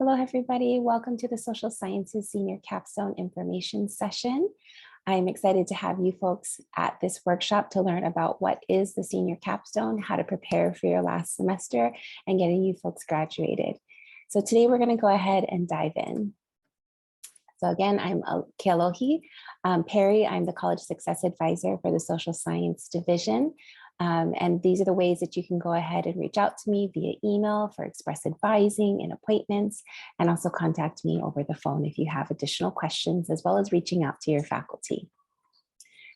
Hello, everybody. Welcome to the Social Sciences Senior Capstone Information Session. I'm excited to have you folks at this workshop to learn about what is the Senior Capstone, how to prepare for your last semester, and getting you folks graduated. So today we're going to go ahead and dive in. So again, I'm Kealohi Perry. I'm the College Success Advisor for the Social Science Division. And these are the ways that you can go ahead and reach out to me via email for express advising and appointments, and also contact me over the phone if you have additional questions, as well as reaching out to your faculty.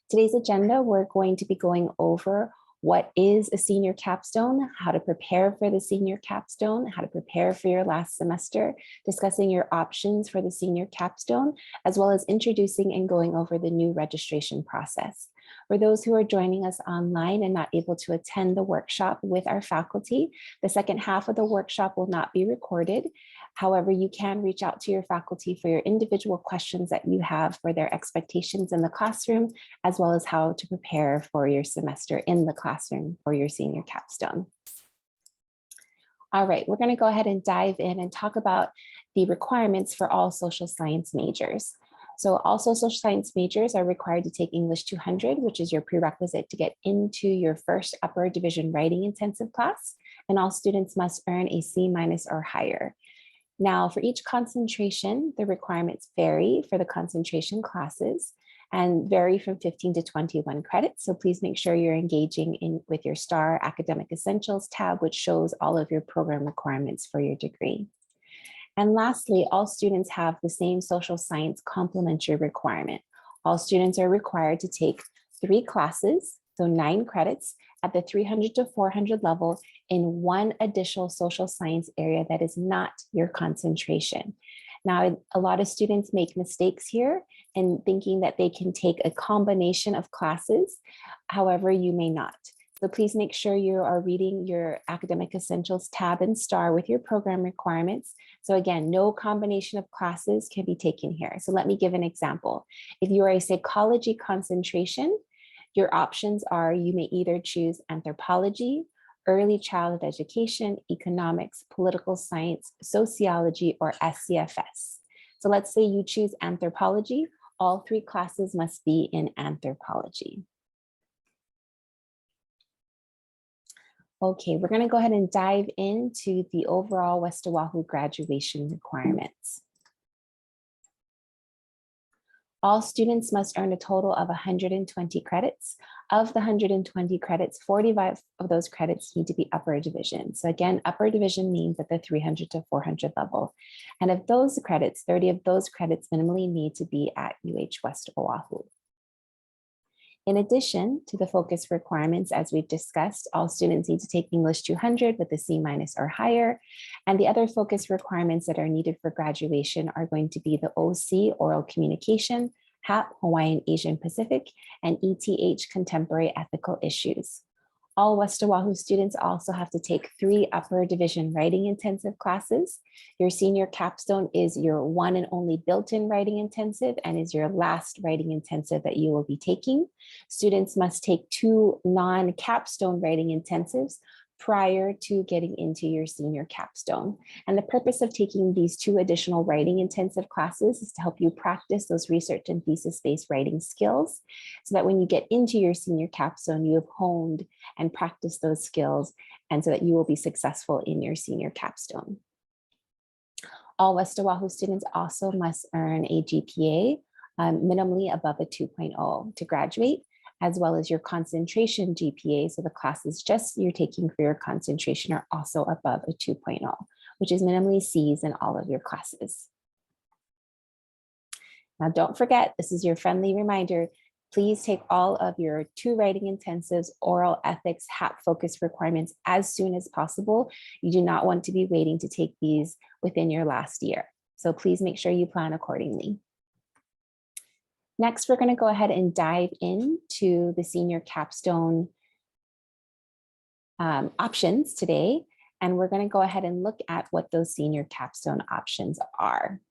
Today's agenda, we're going to be going over what is a senior capstone, how to prepare for the senior capstone, how to prepare for your last semester, discussing your options for the senior capstone, as well as introducing and going over the new registration process. For those who are joining us online and not able to attend the workshop with our faculty, the second half of the workshop will not be recorded. However, you can reach out to your faculty for your individual questions that you have for their expectations in the classroom, as well as how to prepare for your semester in the classroom for your senior capstone. All right, we're going to go ahead and dive in and talk about the requirements for all social science majors. So all social science majors are required to take English 200, which is your prerequisite to get into your first upper division writing intensive class. And all students must earn a C- or higher. Now, for each concentration, the requirements vary for the concentration classes and vary from 15 to 21 credits. So please make sure you're engaging with your STAR Academic Essentials tab, which shows all of your program requirements for your degree. And lastly, all students have the same social science complementary requirement. All students are required to take 3 classes, so 9 credits at the 300 to 400 level in one additional social science area that is not your concentration. Now, a lot of students make mistakes here in thinking that they can take a combination of classes. However, you may not. So please make sure you are reading your Academic Essentials tab and STAR with your program requirements. So again, no combination of classes can be taken here. So let me give an example. If you are a psychology concentration, your options are you may either choose anthropology, early childhood education, economics, political science, sociology, or SCFS. So let's say you choose anthropology. All 3 classes must be in anthropology. Okay, we're going to go ahead and dive into the overall West Oahu graduation requirements. All students must earn a total of 120 credits. Of the 120 credits, 45 of those credits need to be upper division. So again, upper division means at the 300 to 400 level. And of those credits, 30 of those credits minimally need to be at UH West Oahu. In addition to the focus requirements, as we've discussed, all students need to take English 200 with a C- or higher. And the other focus requirements that are needed for graduation are going to be the OC, Oral Communication, HAP, Hawaiian Asian Pacific, and ETH, Contemporary Ethical Issues. All West Oahu students also have to take 3 upper division writing intensive classes. Your senior capstone is your one and only built-in writing intensive and is your last writing intensive that you will be taking. Students must take 2 non-capstone writing intensives prior to getting into your senior capstone. And the purpose of taking these 2 additional writing intensive classes is to help you practice those research and thesis-based writing skills so that when you get into your senior capstone, you have honed and practiced those skills, and so that you will be successful in your senior capstone. All West Oahu students also must earn a GPA minimally above a 2.0 to graduate, as well as your concentration GPA. So the classes just you're taking for your concentration are also above a 2.0, which is minimally C's in all of your classes. Now, don't forget, this is your friendly reminder, please take all of your 2 writing intensives, oral ethics, HAP focus requirements as soon as possible. You do not want to be waiting to take these within your last year. So please make sure you plan accordingly. Next, we're going to go ahead and dive into the senior capstone options today. And we're going to go ahead and look at what those senior capstone options are.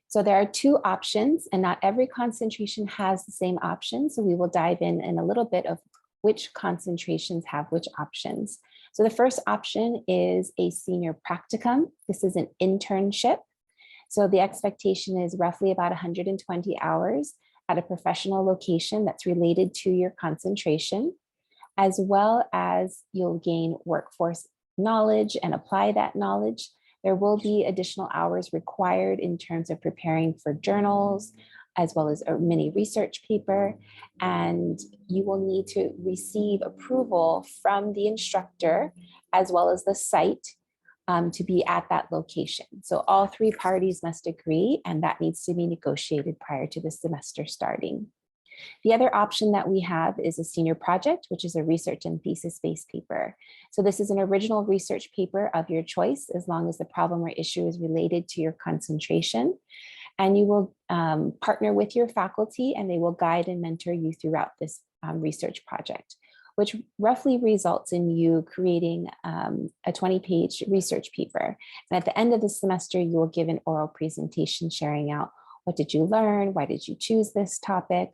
So there are 2 options, and not every concentration has the same option. So we will dive in a little bit of which concentrations have which options. So the first option is a senior practicum. This is an internship. So the expectation is roughly about 120 hours at a professional location that's related to your concentration, as well as you'll gain workforce knowledge and apply that knowledge. There will be additional hours required in terms of preparing for journals, as well as a mini research paper, and you will need to receive approval from the instructor as well as the site to be at that location. So all three parties must agree, and that needs to be negotiated prior to the semester starting. The other option that we have is a senior project, which is a research and thesis-based paper. So this is an original research paper of your choice, as long as the problem or issue is related to your concentration. And you will partner with your faculty, and they will guide and mentor you throughout this research project, which roughly results in you creating a 20-page research paper. And at the end of the semester, you will give an oral presentation sharing out what did you learn, why did you choose this topic,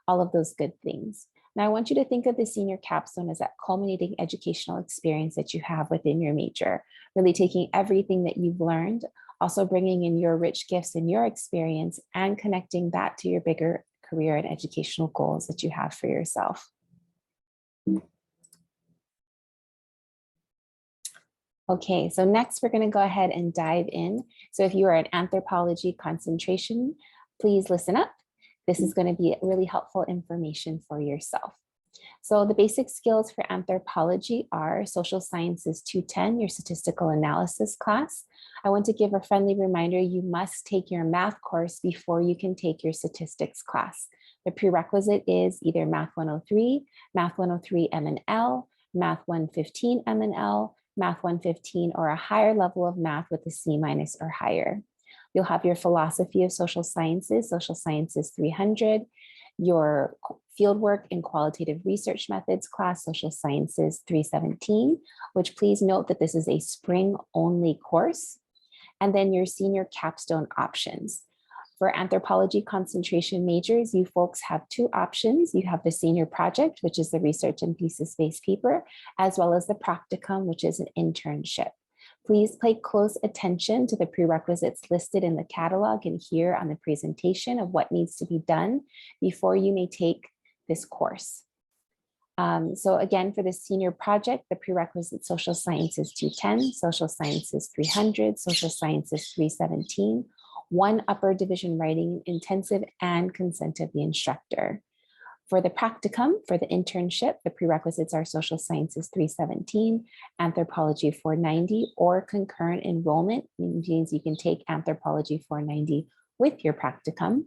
all of those good things. Now, I want you to think of the senior capstone as that culminating educational experience that you have within your major, really taking everything that you've learned, also bringing in your rich gifts and your experience, and connecting that to your bigger career and educational goals that you have for yourself. Okay, so next we're going to go ahead and dive in. So if you are an anthropology concentration, please listen up. This is going to be really helpful information for yourself. So the basic skills for anthropology are social sciences 210, your statistical analysis class. I want to give a friendly reminder, you must take your math course before you can take your statistics class. The prerequisite is either Math 103, Math 103 M&L, Math 115 M&L, Math 115, or a higher level of math with a C- or higher. You'll have your philosophy of social sciences 300, your fieldwork and qualitative research methods class, social sciences 317, which please note that this is a spring only course. And then your senior capstone options. For anthropology concentration majors, you folks have two options. You have the senior project, which is the research and thesis-based paper, as well as the practicum, which is an internship. Please pay close attention to the prerequisites listed in the catalog and here on the presentation of what needs to be done before you may take this course. So again, for the senior project, the prerequisite social sciences 210, social sciences 300, social sciences 317, one upper division writing intensive and consent of the instructor. For the practicum, for the internship, the prerequisites are social sciences 317, anthropology 490, or concurrent enrollment, means you can take anthropology 490 with your practicum,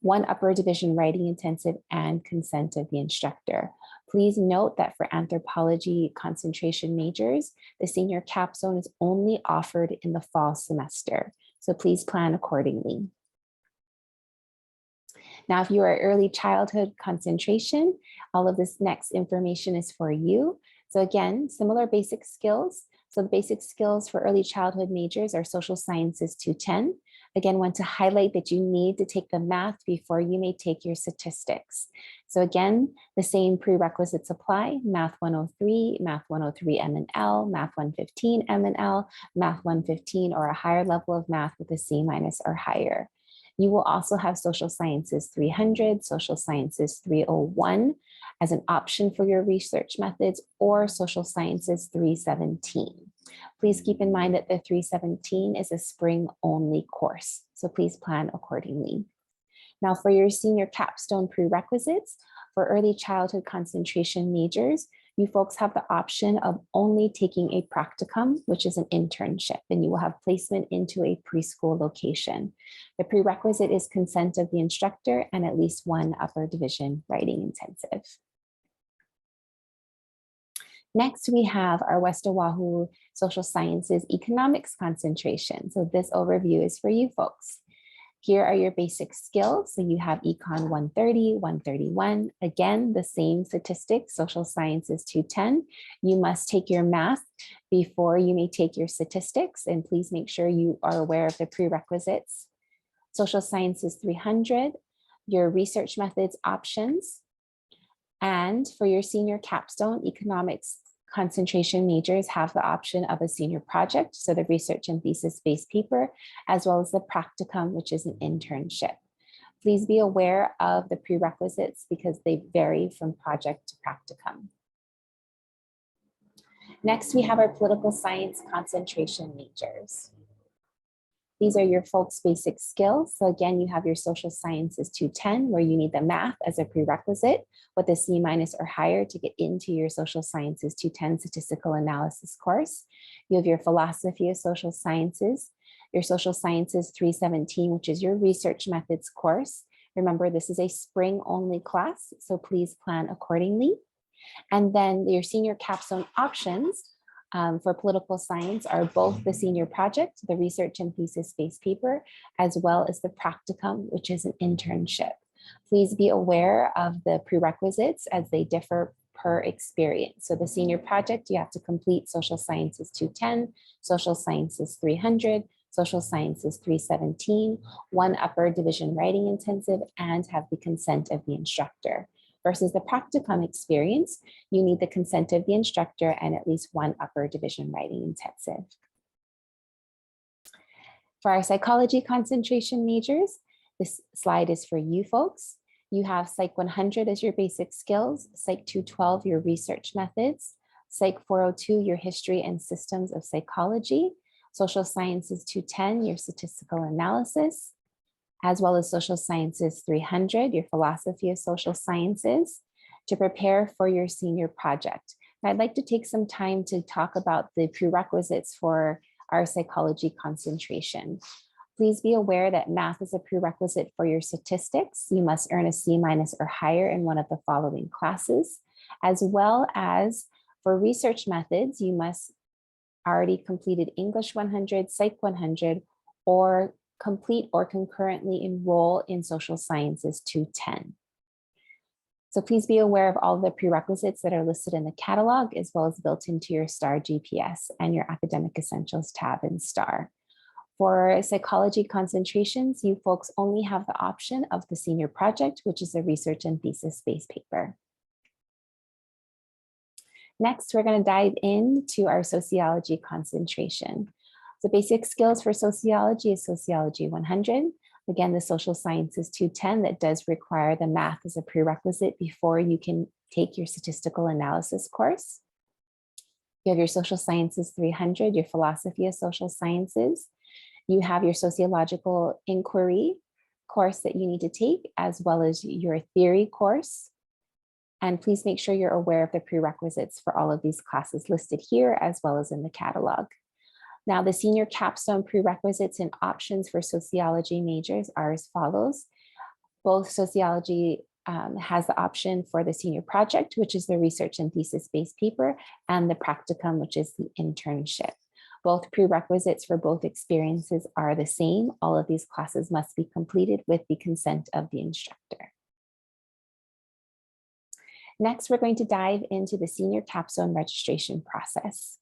one upper division writing intensive and consent of the instructor. Please note that for anthropology concentration majors, the senior capstone is only offered in the fall semester. So please plan accordingly. Now, if you are early childhood concentration, all of this next information is for you. So again, similar basic skills. So the basic skills for early childhood majors are social sciences 210. Again, want to highlight that you need to take the math before you may take your statistics. So again, the same prerequisites apply: Math 103, Math 103 M&L, Math 115 M&L, Math 115 or a higher level of math with a C- or higher. You will also have social sciences 300, social sciences 301 as an option for your research methods, or social sciences 317. Please keep in mind that the 317 is a spring only course, so please plan accordingly. Now for your senior capstone prerequisites, for early childhood concentration majors, you folks have the option of only taking a practicum, which is an internship, and you will have placement into a preschool location. The prerequisite is consent of the instructor and at least one upper division writing intensive. Next, we have our West Oahu Social Sciences Economics concentration. So this overview is for you folks. Here are your basic skills. So you have Econ 130, 131. Again, the same statistics, social sciences 210. You must take your math before you may take your statistics, and please make sure you are aware of the prerequisites. Social sciences 300, your research methods options. And for your senior capstone economics concentration majors have the option of a senior project, so the research and thesis-based paper, as well as the practicum, which is an internship. Please be aware of the prerequisites because they vary from project to practicum. Next, we have our political science concentration majors. These are your folks' basic skills. So again, you have your social sciences 210, where you need the math as a prerequisite with a C- or higher to get into your social sciences 210 statistical analysis course. You have your philosophy of social sciences, your social sciences 317, which is your research methods course. Remember, this is a spring only class, so please plan accordingly. And then your senior capstone options for political science are both the senior project, the research and thesis-based paper, as well as the practicum, which is an internship. Please be aware of the prerequisites as they differ per experience. So the senior project, you have to complete social sciences 210, social sciences 300, social sciences 317, one upper division writing intensive, and have the consent of the instructor. Versus the practicum experience, you need the consent of the instructor and at least one upper division writing intensive. For our psychology concentration majors, this slide is for you folks. You have Psych 100 as your basic skills, Psych 212, your research methods, Psych 402, your history and systems of psychology, Social Sciences 210, your statistical analysis, as well as Social Sciences 300, your philosophy of social sciences, to prepare for your senior project. And I'd like to take some time to talk about the prerequisites for our psychology concentration. Please be aware that math is a prerequisite for your statistics. You must earn a C- or higher in one of the following classes, as well as for research methods, you must already completed English 100, Psych 100, or complete or concurrently enroll in Social Sciences 210. So please be aware of all the prerequisites that are listed in the catalog, as well as built into your STAR GPS and your Academic Essentials tab in STAR. For psychology concentrations, you folks only have the option of the senior project, which is a research and thesis-based paper. Next, we're going to dive into our sociology concentration. The basic skills for sociology is Sociology 100. Again, the social sciences 210 that does require the math as a prerequisite before you can take your statistical analysis course. You have your social sciences 300, your philosophy of social sciences. You have your sociological inquiry course that you need to take, as well as your theory course. And please make sure you're aware of the prerequisites for all of these classes listed here, as well as in the catalog. Now, the senior capstone prerequisites and options for sociology majors are as follows. Both sociology has the option for the senior project, which is the research and thesis-based paper, and the practicum, which is the internship. Both prerequisites for both experiences are the same. All of these classes must be completed with the consent of the instructor. Next, we're going to dive into the senior capstone registration process.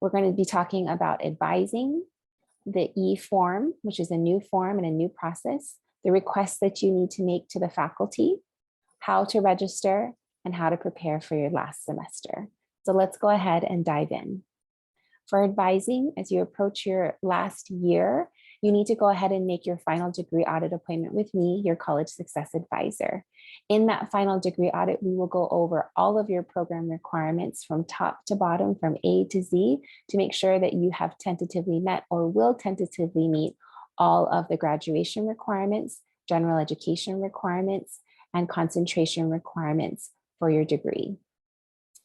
We're going to be talking about advising, the E-form, which is a new form and a new process, the requests that you need to make to the faculty, how to register, and how to prepare for your last semester. So let's go ahead and dive in. For advising, as you approach your last year, you need to go ahead and make your final degree audit appointment with me, your college success advisor. In that final degree audit, we will go over all of your program requirements from top to bottom, from A to Z, to make sure that you have tentatively met or will tentatively meet all of the graduation requirements, general education requirements, and concentration requirements for your degree.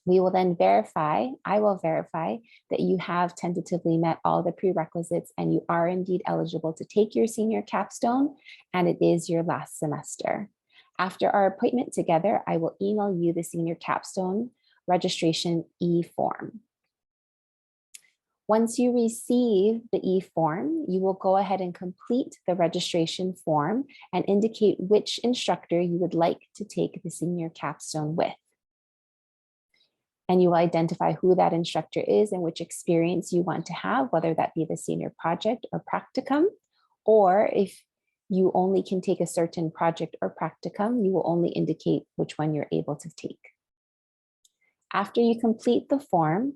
We will then verify, I will verify that you have tentatively met all the prerequisites and you are indeed eligible to take your senior capstone, and it is your last semester. After our appointment together, I will email you the senior capstone registration E-form. Once you receive the E-form, you will go ahead and complete the registration form and indicate which instructor you would like to take the senior capstone with. And you will identify who that instructor is and which experience you want to have, whether that be the senior project or practicum, or if you only can take a certain project or practicum, you will only indicate which one you're able to take. After you complete the form,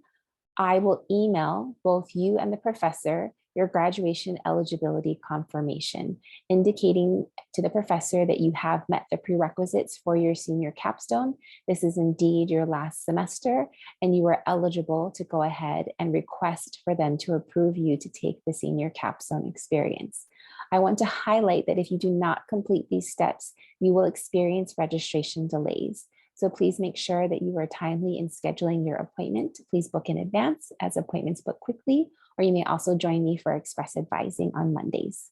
I will email both you and the professor your graduation eligibility confirmation, indicating to the professor that you have met the prerequisites for your senior capstone. This is indeed your last semester, and you are eligible to go ahead and request for them to approve you to take the senior capstone experience. I want to highlight that if you do not complete these steps, you will experience registration delays. So please make sure that you are timely in scheduling your appointment. Please book in advance, as appointments book quickly, or you may also join me for express advising on Mondays.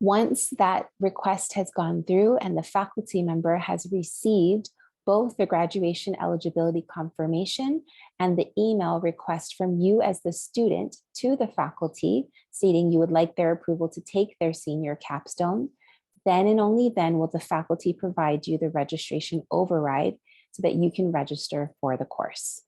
Once that request has gone through and the faculty member has received both the graduation eligibility confirmation and the email request from you as the student to the faculty stating you would like their approval to take their senior capstone, then and only then will the faculty provide you the registration override so that you can register for the course.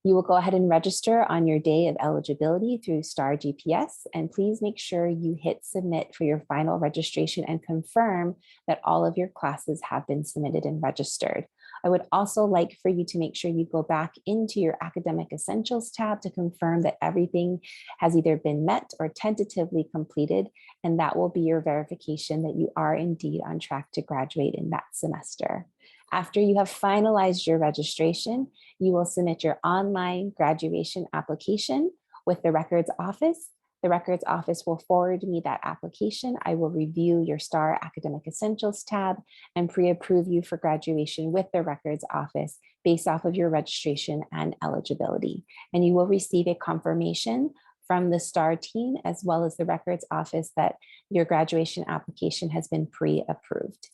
You will go ahead and register on your day of eligibility through STAR GPS, and please make sure you hit submit for your final registration and confirm that all of your classes have been submitted and registered. I would also like for you to make sure you go back into your academic essentials tab to confirm that everything has either been met or tentatively completed, and that will be your verification that you are indeed on track to graduate in that semester. After you have finalized your registration, you will submit your online graduation application with the records office. The records office will forward me that application. I will review your STAR Academic Essentials tab and pre-approve you for graduation with the records office based off of your registration and eligibility. And you will receive a confirmation from the STAR team as well as the records office that your graduation application has been pre-approved.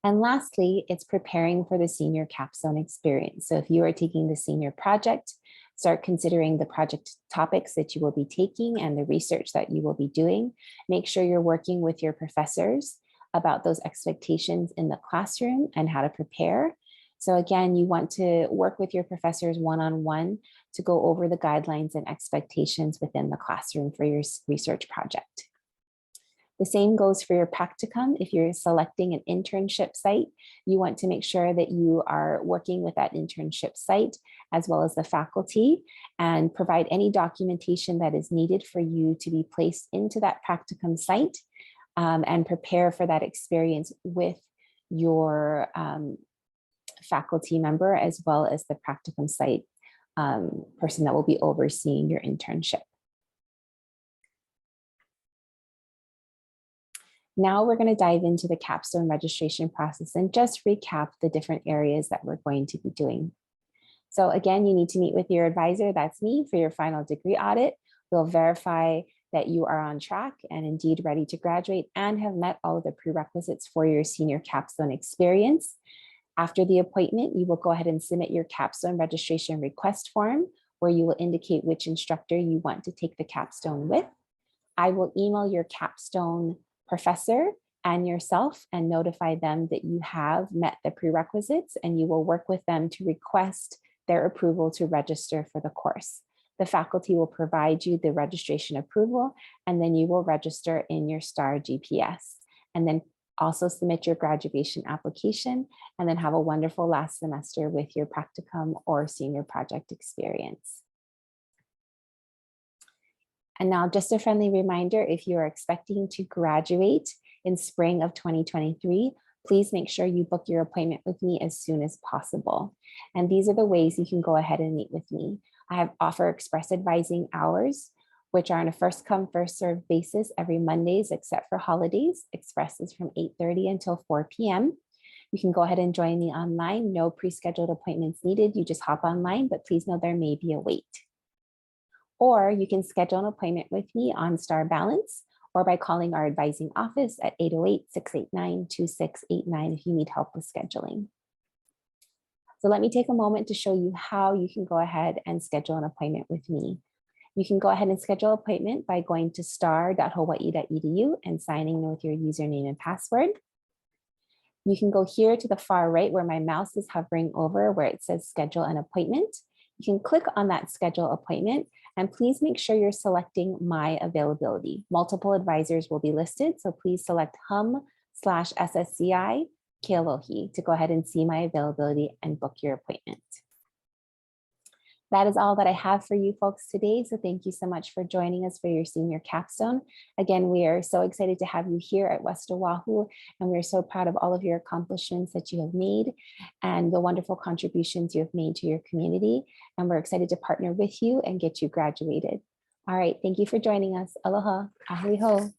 And lastly, it's preparing for the senior capstone experience. So if you are taking the senior project, start considering the project topics that you will be taking and the research that you will be doing. Make sure you're working with your professors about those expectations in the classroom and how to prepare. So again, you want to work with your professors one-on-one to go over the guidelines and expectations within the classroom for your research project. The same goes for your practicum. If you're selecting an internship site, you want to make sure that you are working with that internship site as well as the faculty and provide any documentation that is needed for you to be placed into that practicum site and prepare for that experience with your faculty member as well as the practicum site person that will be overseeing your internship. Now we're going to dive into the capstone registration process and just recap the different areas that we're going to be doing. So again, you need to meet with your advisor, that's me, for your final degree audit. We'll verify that you are on track and indeed ready to graduate and have met all of the prerequisites for your senior capstone experience. After the appointment, you will go ahead and submit your capstone registration request form where you will indicate which instructor you want to take the capstone with. I will email your capstone professor and yourself and notify them that you have met the prerequisites, and you will work with them to request their approval to register for the course. The faculty will provide you the registration approval, and then you will register in your STAR GPS, and then also submit your graduation application, and then have a wonderful last semester with your practicum or senior project experience. And now just a friendly reminder, if you are expecting to graduate in spring of 2023, please make sure you book your appointment with me as soon as possible. And these are the ways you can go ahead and meet with me. I offer express advising hours, which are on a first come, first served basis every Mondays, except for holidays. Express is from 8:30 until 4 p.m. You can go ahead and join me online. No pre-scheduled appointments needed. You just hop online, but please know there may be a wait. Or you can schedule an appointment with me on STAR Balance or by calling our advising office at 808-689-2689 if you need help with scheduling. So let me take a moment to show you how you can go ahead and schedule an appointment with me. You can go ahead and schedule an appointment by going to star.hawaii.edu and signing in with your username and password. You can go here to the far right where my mouse is hovering over where it says schedule an appointment. You can click on that schedule appointment, and please make sure you're selecting my availability. Multiple advisors will be listed, so please select hum/SSCI Kealohi to go ahead and see my availability and book your appointment. That is all that I have for you folks today. So thank you so much for joining us for your senior capstone. Again, we are so excited to have you here at West Oahu, and we're so proud of all of your accomplishments that you have made and the wonderful contributions you have made to your community. And we're excited to partner with you and get you graduated. All right, thank you for joining us. Aloha, ahui ho.